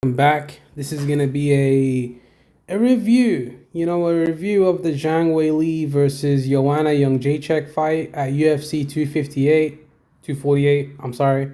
I'm back. This is gonna be a review. A review of the Zhang Weili versus Joanna Young Jacek fight at UFC 258, 248. I'm sorry.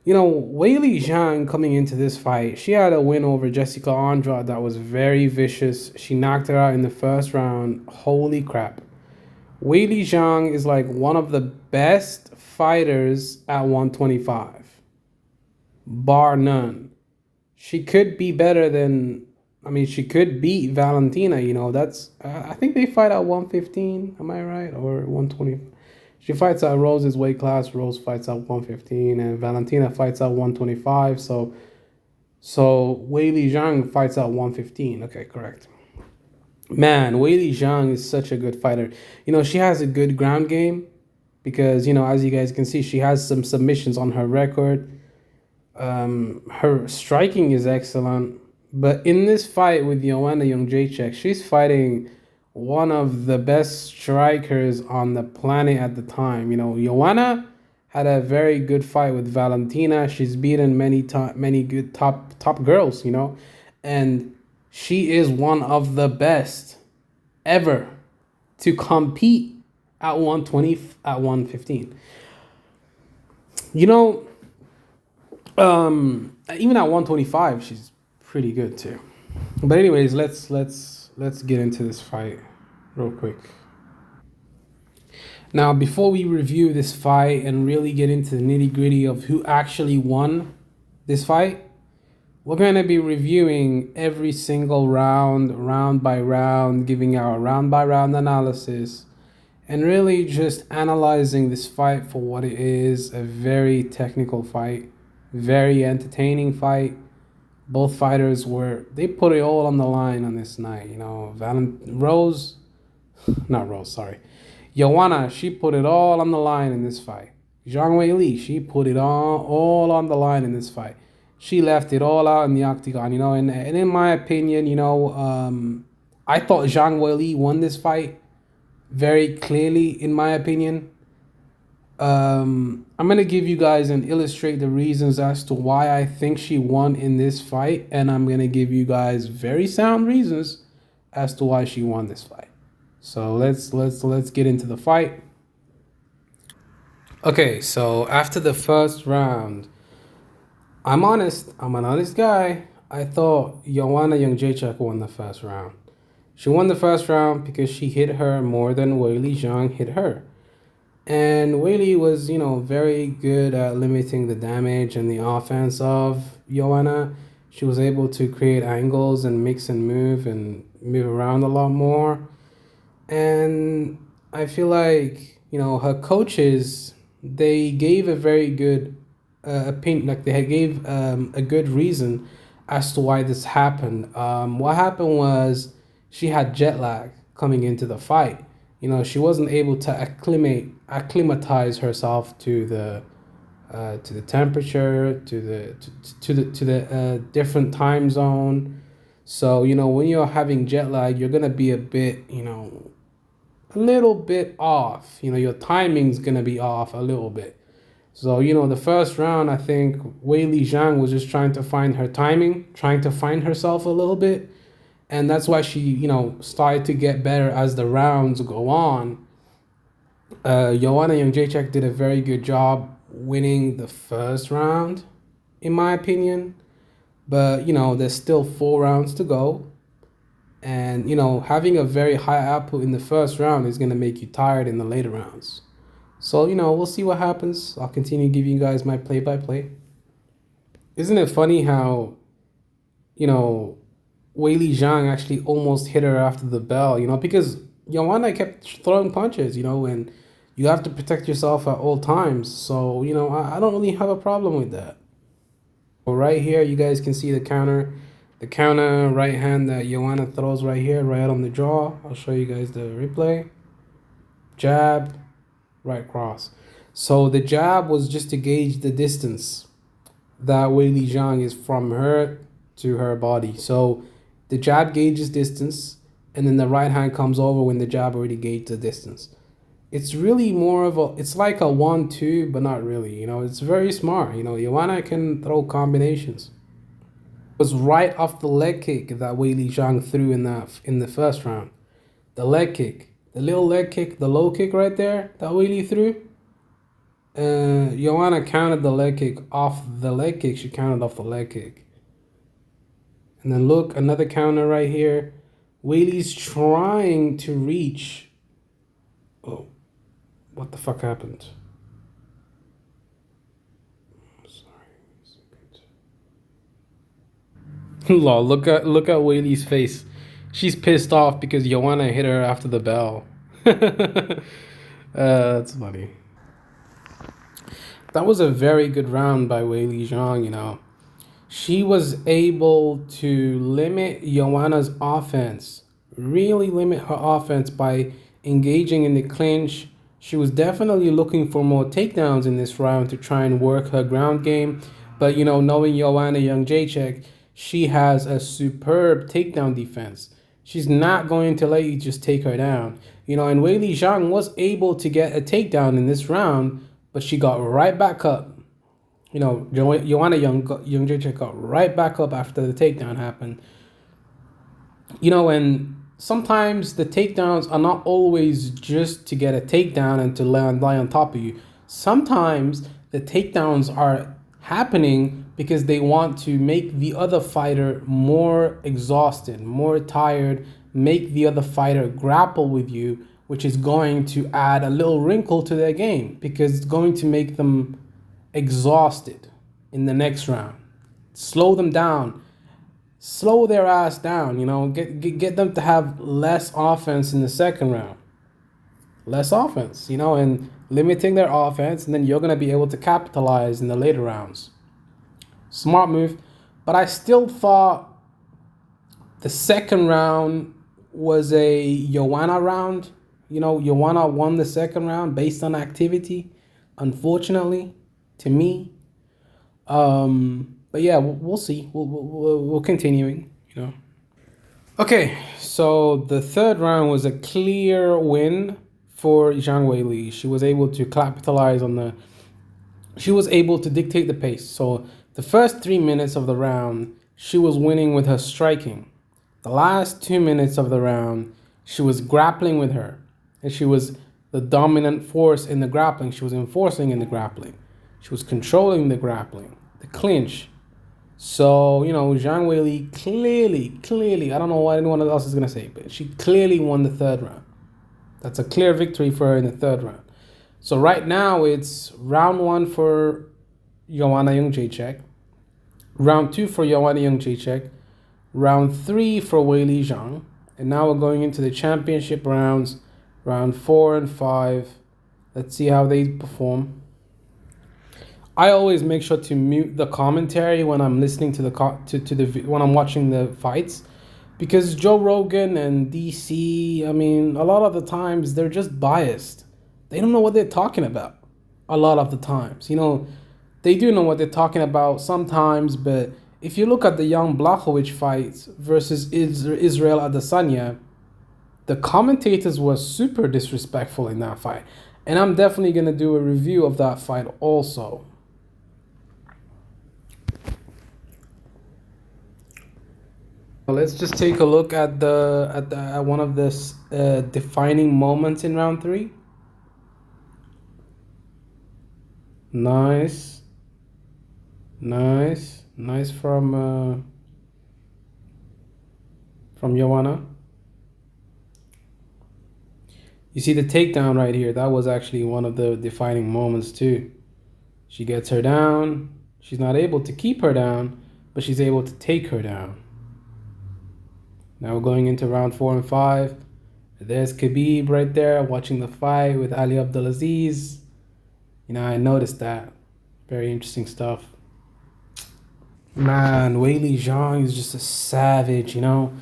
Weili Zhang coming into this fight, she had a win over Jessica Andrade that was very vicious. She knocked her out in the first round. Holy crap! Weili Zhang is like one of the best fighters at 125, bar none. She could be better than. I mean, she could beat Valentina. That's. I think they fight at 115. Am I right? Or 120? She fights at Rose's weight class. Rose fights at 115, and Valentina fights at 125. So Weili Zhang fights at 115. Okay, correct. Man, Weili Zhang is such a good fighter. She has a good ground game because as you guys can see, she has some submissions on her record. Her striking is excellent, but in this fight with Joanna Jędrzejczyk, she's fighting one of the best strikers on the planet at the time. Joanna had a very good fight with Valentina. She's beaten many good top girls. And she is one of the best ever to compete at 120 at 115. You know, Even at 125, she's pretty good too. But anyways, let's get into this fight real quick. Now, before we review this fight and really get into the nitty-gritty of who actually won this fight, we're going to be reviewing every single round by round, giving our round by round analysis, and really just analyzing this fight for what it is, a very technical fight, very entertaining fight. Both fighters they put it all on the line on this night. Not Rose, sorry. Joanna, she put it all on the line in this fight. Zhang Weili, she put it all on the line in this fight. She left it all out in the octagon, and in my opinion, I thought Zhang Weili won this fight very clearly, in my opinion. I'm gonna give you guys and illustrate the reasons as to why I think she won in this fight, and I'm gonna give you guys very sound reasons as to why she won this fight. So let's get into the fight. Okay, so after the first round, I'm honest. I'm an honest guy. I thought Joanna Jędrzejczyk won the first round. She won the first round because she hit her more than Weili Zhang hit her. And Weili was, very good at limiting the damage and the offense of Joanna. She was able to create angles and mix and move around a lot more. And I feel like, her coaches, they gave a very good opinion, like they gave a good reason as to why this happened. What happened was she had jet lag coming into the fight. She wasn't able to acclimatize herself to the temperature, to the different time zone. So when you're having jet lag, you're gonna be a bit, a little bit off. Your timing's gonna be off a little bit. So the first round, I think Weili Zhang was just trying to find her timing, trying to find herself a little bit, and that's why she started to get better as the rounds go on. Joanna Jędrzejczyk did a very good job winning the first round, in my opinion. But there's still 4 rounds to go, and having a very high output in the first round is gonna make you tired in the later rounds. So we'll see what happens. I'll continue giving you guys my play-by-play. Isn't it funny how you know Weili Zhang actually almost hit her after the bell, because Joanna kept throwing punches, and you have to protect yourself at all times. So, I don't really have a problem with that. So right here, you guys can see the counter right hand that Joanna throws right here, right on the jaw. I'll show you guys the replay. Jab, right cross. So the jab was just to gauge the distance that Weili Zhang is from her to her body. So the jab gauges distance, and then the right hand comes over when the jab already gauged the distance. It's really it's like a 1-2, but not really. It's very smart. Joanna can throw combinations. Was right off the leg kick that Weili Zhang threw in the first round. The leg kick, the little leg kick, the low kick right there that Weili threw. Joanna counted the leg kick off the leg kick. She counted off the leg kick. And then look, another counter right here. Weili's trying to reach. Oh, what the fuck happened? Lol, look at Weili's face. She's pissed off because Joanna hit her after the bell. That's funny. That was a very good round by Weili Zhang, you know. She was able to limit Joanna's offense, really limit her offense by engaging in the clinch. She was definitely looking for more takedowns in this round to try and work her ground game. But, you know, knowing Joanna Jędrzejczyk, she has a superb takedown defense. She's not going to let you just take her down. You know, and Weili Zhang was able to get a takedown in this round, but she got right back up. You know, Joanna Jędrzejczyk got right back up after the takedown happened. You know, and sometimes the takedowns are not always just to get a takedown and to lie on top of you. Sometimes the takedowns are happening because they want to make the other fighter more exhausted, more tired, make the other fighter grapple with you, which is going to add a little wrinkle to their game because it's going to make them exhausted in the next round. Slow them down. Slow their ass down, you know, get them to have less offense in the second round. Less offense, you know, and limiting their offense, and then you're going to be able to capitalize in the later rounds. Smart move. But I still thought the second round was a Joanna round. You know, Joanna won the second round based on activity, unfortunately, to me. But yeah, we'll see. We'll continuing, you know. Okay, so the third round was a clear win for Zhang Weili. She was able to capitalize on the. She was able to dictate the pace. So the first 3 minutes of the round, she was winning with her striking. The last 2 minutes of the round, she was grappling with her, and she was the dominant force in the grappling. She was enforcing in the grappling. She was controlling the grappling, the clinch. So, you know, Zhang Weili clearly, I don't know what anyone else is going to say, but she clearly won the third round. That's a clear victory for her in the third round. So right now it's round 1 for Joanna Jędrzejczyk, round 2 for Joanna Jędrzejczyk, round 3 for Weili Zhang, and now we're going into the championship rounds, round 4 and 5. Let's see how they perform. I always make sure to mute the commentary when I'm listening to when I'm watching the fights, because Joe Rogan and DC, I mean, a lot of the times they're just biased. They don't know what they're talking about. A lot of the times, you know, they do know what they're talking about sometimes, but if you look at the young Blachowicz fights versus Israel Adesanya, the commentators were super disrespectful in that fight, and I'm definitely gonna do a review of that fight also. Let's just take a look at at one of the defining moments in round 3. Nice, nice from Joanna. You see the takedown right here. That was actually one of the defining moments too. She gets her down. She's not able to keep her down, but she's able to take her down. Now we're going into round 4 and 5. There's Khabib right there watching the fight with Ali Abdelaziz. You know, I noticed that. Very interesting stuff. Man, Weili Zhang is just a savage, you know.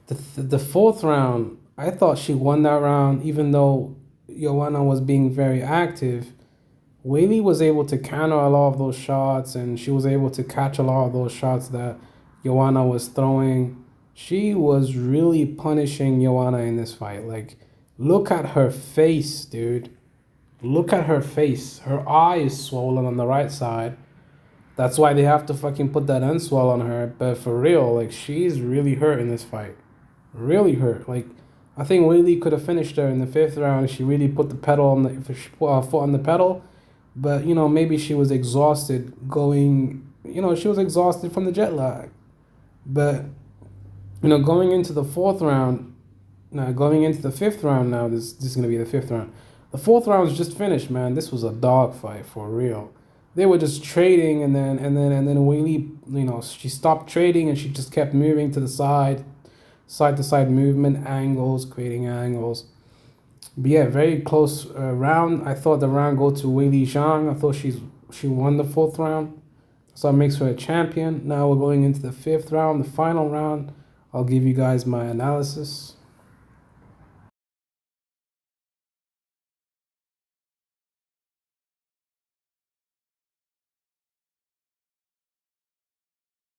The fourth round, I thought she won that round, even though Joanna was being very active. Weili was able to counter a lot of those shots, and she was able to catch a lot of those shots that Joanna was throwing. She was really punishing Joanna in this fight. Like, look at her face, dude. Look at her face. Her eye is swollen on the right side. That's why they have to fucking put that unswell on her. But for real, like she's really hurt in this fight. Really hurt. Like I think Weili could have finished her in the fifth round. She really put the pedal on the if she put her foot on the pedal. But maybe she was exhausted going. She was exhausted from the jet lag. But going into the fourth round, now going into the fifth round. Now this is gonna be the fifth round. The fourth round is just finished, man. This was a dog fight for real. They were just trading, and then Weili, she stopped trading and she just kept moving to the side to side movement, angles, creating angles. But yeah, very close round. I thought the round go to Weili Zhang. I thought she won the fourth round, so it makes her a champion. Now we're going into the fifth round, the final round. I'll give you guys my analysis.